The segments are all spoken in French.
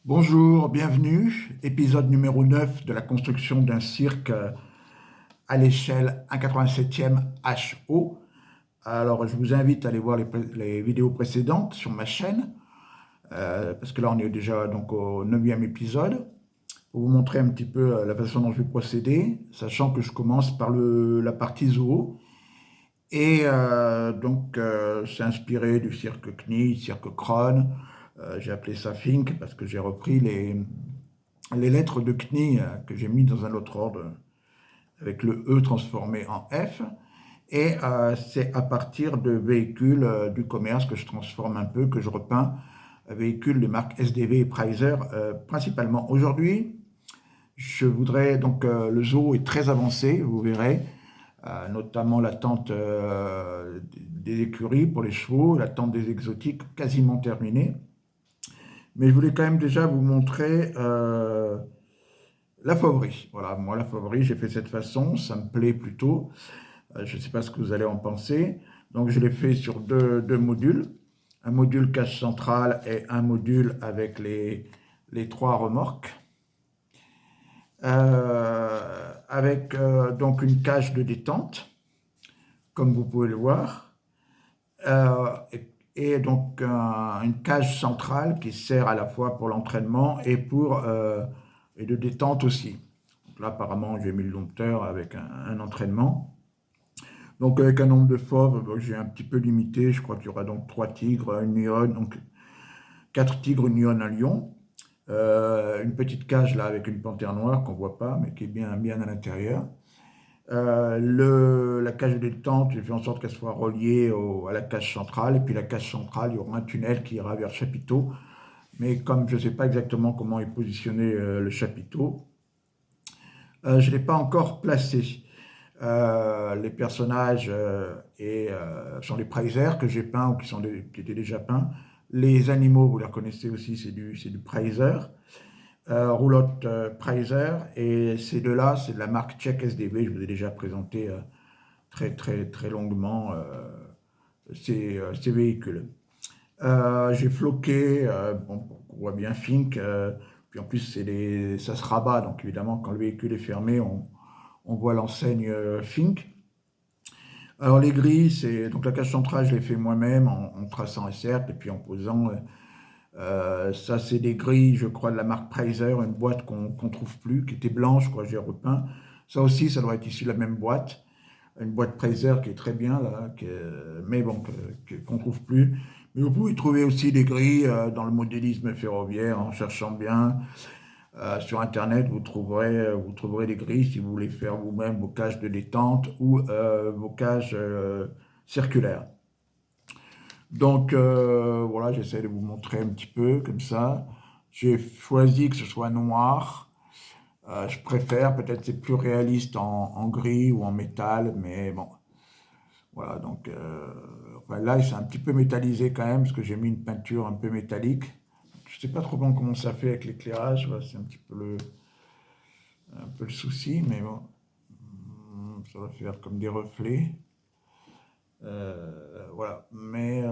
Bonjour, bienvenue. Épisode numéro 9 de la construction d'un cirque à l'échelle 1,87e HO. Alors, je vous invite à aller voir les vidéos précédentes sur ma chaîne, parce que là, on est déjà donc au 9e épisode, pour vous montrer un petit peu la façon dont je vais procéder, sachant que je commence par la partie zoo. Et c'est inspiré du cirque Knie, cirque Krone. J'ai appelé ça Fink parce que j'ai repris les lettres de Knie que j'ai mis dans un autre ordre avec le E transformé en F. Et c'est à partir de véhicules du commerce que je transforme un peu, que je repeins, véhicules de marque SDV et Preiser principalement. Aujourd'hui, je voudrais donc le zoo est très avancé, vous verrez, notamment la tente des écuries pour les chevaux, la tente des exotiques quasiment terminée. Mais je voulais quand même déjà vous montrer la fauverie. Voilà, moi la fauverie, j'ai fait de cette façon, ça me plaît plutôt. Je ne sais pas ce que vous allez en penser. Donc je l'ai fait sur deux modules. Un module cage centrale et un module avec les trois remorques. Avec donc une cage de détente, comme vous pouvez le voir. Et donc une cage centrale qui sert à la fois pour l'entraînement et de détente aussi. Donc là, apparemment, j'ai mis le dompteur avec un entraînement. Donc avec un nombre de fauves, j'ai un petit peu limité. Je crois qu'il y aura donc 3 tigres, une lionne, donc 4 tigres, une lionne, un lion. Une petite cage là avec une panthère noire qu'on voit pas, mais qui est bien à l'intérieur. La cage de détente, j'ai fait en sorte qu'elle soit reliée à la cage centrale. Et puis la cage centrale, il y aura un tunnel qui ira vers le chapiteau. Mais comme je ne sais pas exactement comment est positionné le chapiteau, je ne l'ai pas encore placé. Les personnages sont les Preiser que j'ai peints ou qui étaient déjà peints. Les animaux, vous les reconnaissez aussi, c'est du Preiser. Roulotte Preiser. Et ces deux-là, c'est de la marque tchèque SDV. Je vous ai déjà présenté très longuement ces véhicules. J'ai floqué, bon, on voit bien Fink, puis en plus ça se rabat, donc évidemment quand le véhicule est fermé, on voit l'enseigne Fink. Alors les grilles, donc la cage centrale, je l'ai fait moi-même en traçant un cercle et puis en posant. Ça, c'est des grilles, je crois, de la marque Preiser, une boîte qu'on trouve plus, qui était blanche, quoi, j'ai repeint. Ça aussi, ça doit être issu de la même boîte. Une boîte Preiser qui est très bien, là, mais bon, qu'on trouve plus. Mais vous pouvez trouver aussi des grilles dans le modélisme ferroviaire, en cherchant bien. Sur Internet, vous trouverez des grilles si vous voulez faire vous-même vos cages de détente ou vos cages circulaires. Donc voilà, j'essaie de vous montrer un petit peu comme ça. J'ai choisi que ce soit noir. Je préfère, peut-être c'est plus réaliste en gris ou en métal, mais bon. Voilà, donc enfin, là c'est un petit peu métallisé quand même, parce que j'ai mis une peinture un peu métallique. Je sais pas trop bon comment ça fait avec l'éclairage, voilà, c'est un petit peu le souci, mais bon, ça va faire comme des reflets. Voilà, mais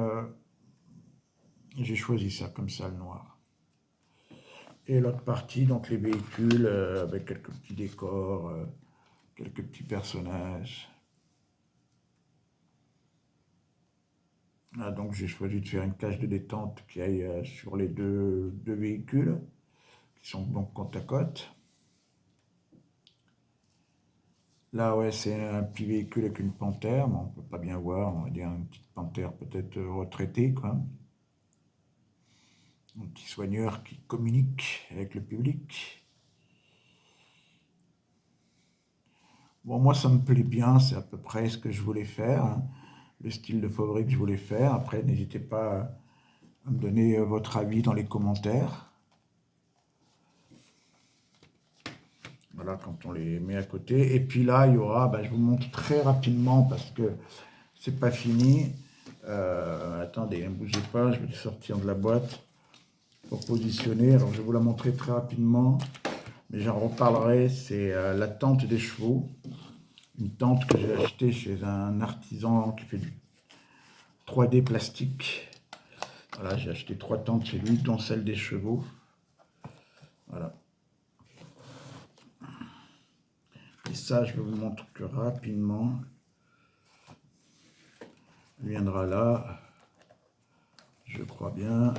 j'ai choisi ça comme ça, le noir. Et l'autre partie, donc les véhicules avec quelques petits décors, quelques petits personnages. Là, donc j'ai choisi de faire une cage de détente qui aille sur les deux véhicules, qui sont donc côte à côte. Là, ouais, c'est un petit véhicule avec une panthère, mais on ne peut pas bien voir, on va dire une petite panthère peut-être retraitée, quoi. Un petit soigneur qui communique avec le public. Bon, moi, ça me plaît bien, c'est à peu près ce que je voulais faire, hein, le style de fauverie que je voulais faire. Après, n'hésitez pas à me donner votre avis dans les commentaires. Voilà, quand on les met à côté. Et puis là, il y aura, je vous montre très rapidement parce que c'est pas fini. Attendez, ne bougez pas, je vais les sortir de la boîte pour positionner. Alors, je vais vous la montrer très rapidement, mais j'en reparlerai. C'est la tente des chevaux. Une tente que j'ai achetée chez un artisan qui fait du 3D plastique. Voilà, j'ai acheté 3 tentes chez lui, dont celle des chevaux. Voilà. Et ça, je vais vous montrer que rapidement. Il viendra là. Je crois bien.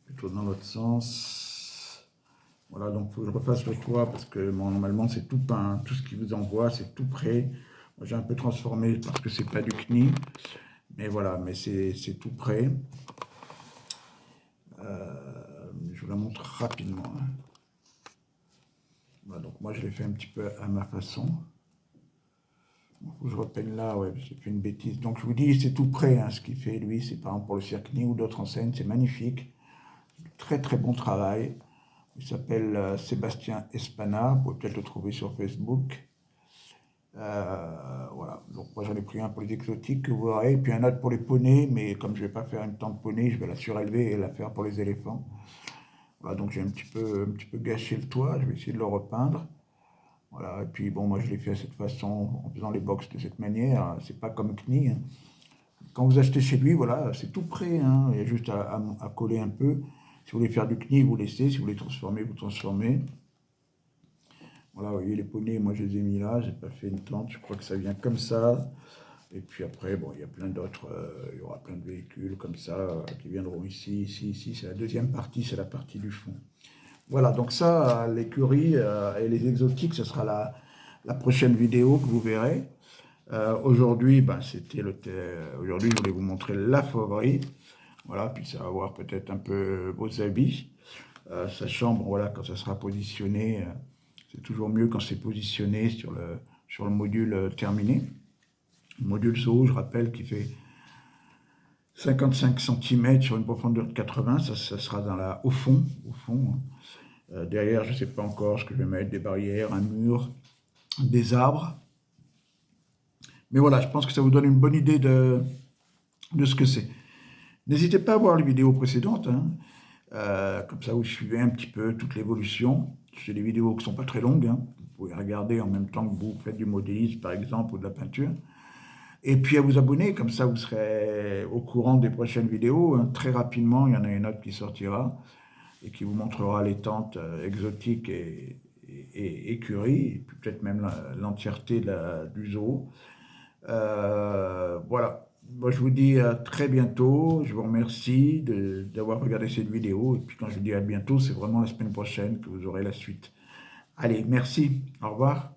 Plutôt dans l'autre sens. Voilà, donc il faut que je refasse le toit parce que bon, normalement c'est tout peint. Tout ce qui vous envoie, c'est tout prêt. Moi j'ai un peu transformé parce que c'est pas du CNI. Mais voilà, mais c'est tout prêt. Je vous la montre rapidement. Voilà, donc moi je l'ai fait un petit peu à ma façon. Je repeigne là, ouais, j'ai fait une bêtise. Donc je vous dis, c'est tout prêt, hein, ce qu'il fait lui. C'est par exemple pour le CNI ou d'autres enseignes, c'est magnifique. Très très bon travail. Il s'appelle Sébastien Espana, vous pouvez peut-être le trouver sur Facebook. Voilà, donc moi j'en ai pris un pour les exotiques que vous verrez, et puis un autre pour les poneys, mais comme je ne vais pas faire une tente poney, je vais la surélever et la faire pour les éléphants. Voilà, donc j'ai un petit peu gâché le toit, je vais essayer de le repeindre. Voilà, et puis bon, moi je l'ai fait de cette façon, en faisant les box de cette manière, c'est pas comme CNI. Hein. Quand vous achetez chez lui, voilà, c'est tout prêt, hein. Il y a juste à coller un peu. Si vous voulez faire du CNI, vous laissez, si vous voulez transformer, vous transformez. Voilà, vous voyez les poneys, moi je les ai mis là, j'ai pas fait une tente, je crois que ça vient comme ça. Et puis après, bon, il y a plein d'autres, il y aura plein de véhicules comme ça qui viendront ici, ici, c'est la deuxième partie, c'est la partie du fond. Voilà, donc ça, l'écurie et les exotiques, ce sera la prochaine vidéo que vous verrez. Aujourd'hui, ben, aujourd'hui, je voulais vous montrer la fauverie. Voilà, puis ça va voir peut-être un peu vos habits. Sa chambre, voilà, quand ça sera positionné, c'est toujours mieux quand c'est positionné sur le module terminé. Le module SO, je rappelle, qui fait 55 cm sur une profondeur de 80, ça sera au fond. Derrière, je ne sais pas encore ce que je vais mettre, des barrières, un mur, des arbres. Mais voilà, je pense que ça vous donne une bonne idée de ce que c'est. N'hésitez pas à voir les vidéos précédentes, hein. Comme ça vous suivez un petit peu toute l'évolution. C'est des vidéos qui ne sont pas très longues, hein. Vous pouvez regarder en même temps que vous faites du modélisme par exemple ou de la peinture. Et puis à vous abonner, comme ça vous serez au courant des prochaines vidéos, hein. Très rapidement, il y en a une autre qui sortira et qui vous montrera les tentes exotiques et écuries, et puis peut-être même l'entièreté du zoo. Voilà. Moi, je vous dis à très bientôt. Je vous remercie d'avoir regardé cette vidéo. Et puis quand je dis à bientôt, c'est vraiment la semaine prochaine que vous aurez la suite. Allez, merci. Au revoir.